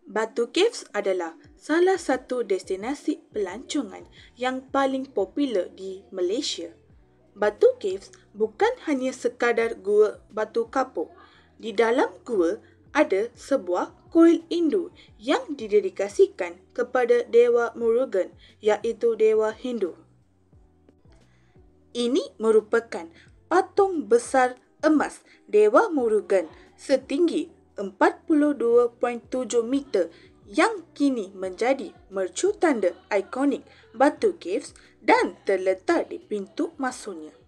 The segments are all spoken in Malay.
Batu Caves adalah salah satu destinasi pelancongan yang paling popular di Malaysia. Batu Caves bukan hanya sekadar gua batu kapur. Di dalam gua ada sebuah kuil Hindu yang didedikasikan kepada Dewa Murugan, iaitu Dewa Hindu. Ini merupakan patung besar emas Dewa Murugan setinggi 42.7 meter yang kini menjadi mercu tanda ikonik Batu Caves dan terletak di pintu masuknya.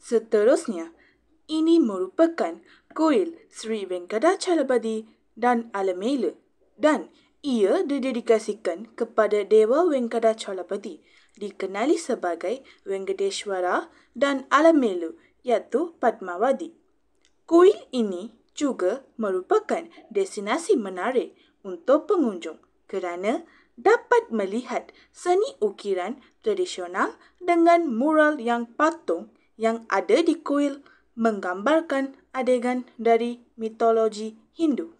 Seterusnya, ini merupakan kuil Sri Venkatachalapati dan Alamelu dan ia didedikasikan kepada Dewa Venkatachalapati, dikenali sebagai Venkateshwara dan Alamelu iaitu Padmavati. Kuil ini juga merupakan destinasi menarik untuk pengunjung kerana dapat melihat seni ukiran tradisional dengan mural yang patung yang ada di kuil menggambarkan adegan dari mitologi Hindu.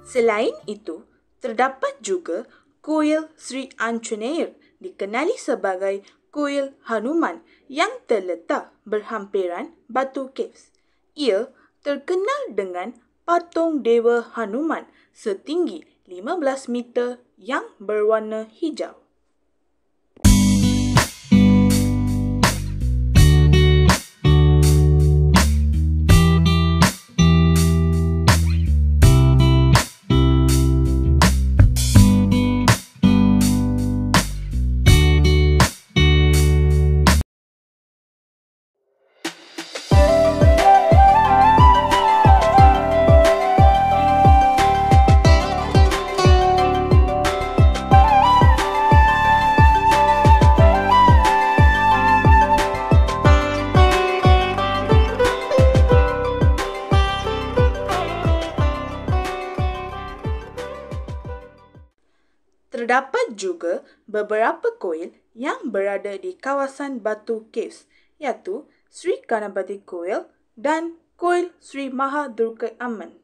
Selain itu, terdapat juga kuil Sri Anjaneya, dikenali sebagai kuil Hanuman yang terletak berhampiran Batu Caves. Ia terkenal dengan patung Dewa Hanuman setinggi 15 meter yang berwarna hijau. Terdapat juga beberapa kuil yang berada di kawasan Batu Caves, iaitu Sri Ganapati Kuil dan Kuil Sri Maha Durga Amman.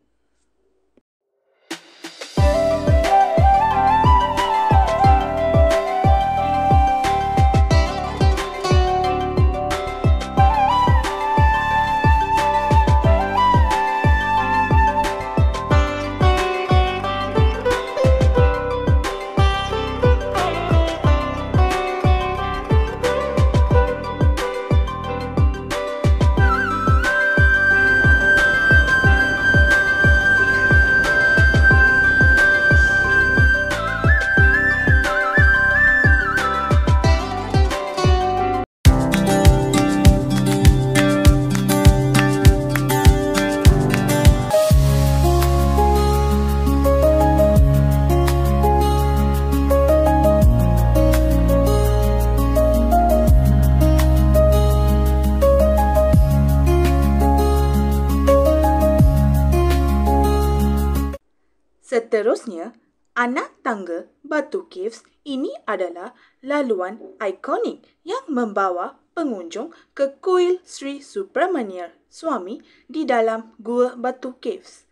Seterusnya, anak tangga Batu Caves ini adalah laluan ikonik yang membawa pengunjung ke kuil Sri Subramania Swami di dalam Gua Batu Caves.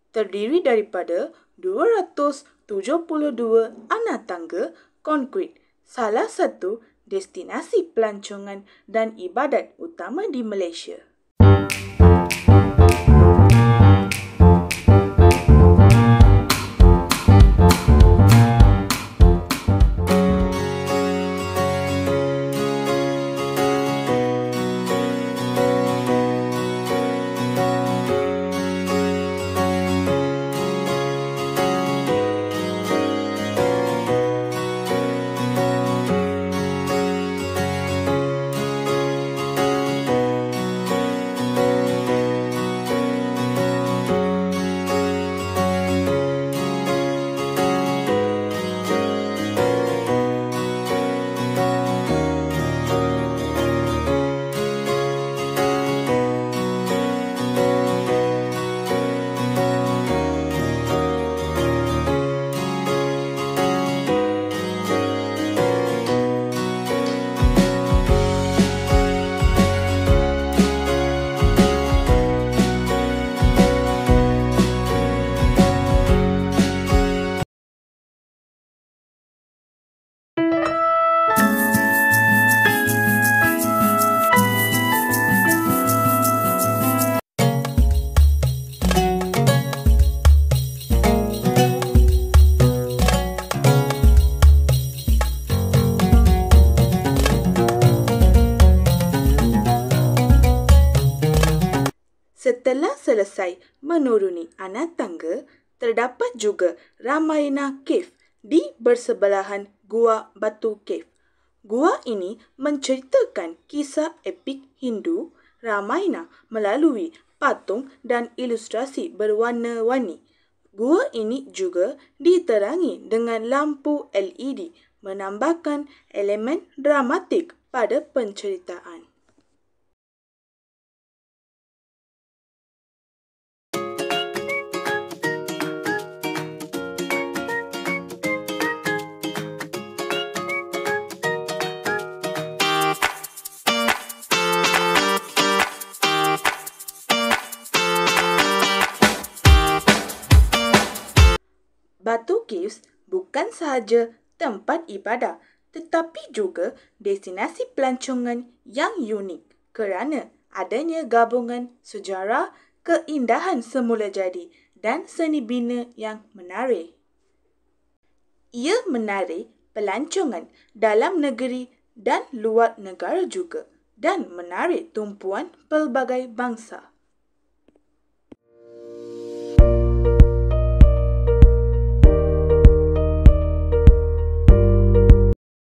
Terdiri daripada 272 anak tangga konkrit, salah satu destinasi pelancongan dan ibadat utama di Malaysia. setelah selesai menuruni anak tangga, terdapat juga Ramayana Cave di bersebelahan Gua Batu Cave. Gua ini menceritakan kisah epik Hindu Ramayana melalui patung dan ilustrasi berwarna-warni. Gua ini juga diterangi dengan lampu LED, menambahkan elemen dramatik pada penceritaan. Batu Caves bukan sahaja tempat ibadah tetapi juga destinasi pelancongan yang unik kerana adanya gabungan sejarah, keindahan semula jadi dan seni bina yang menarik. Ia menarik pelancongan dalam negeri dan luar negara juga dan menarik tumpuan pelbagai bangsa.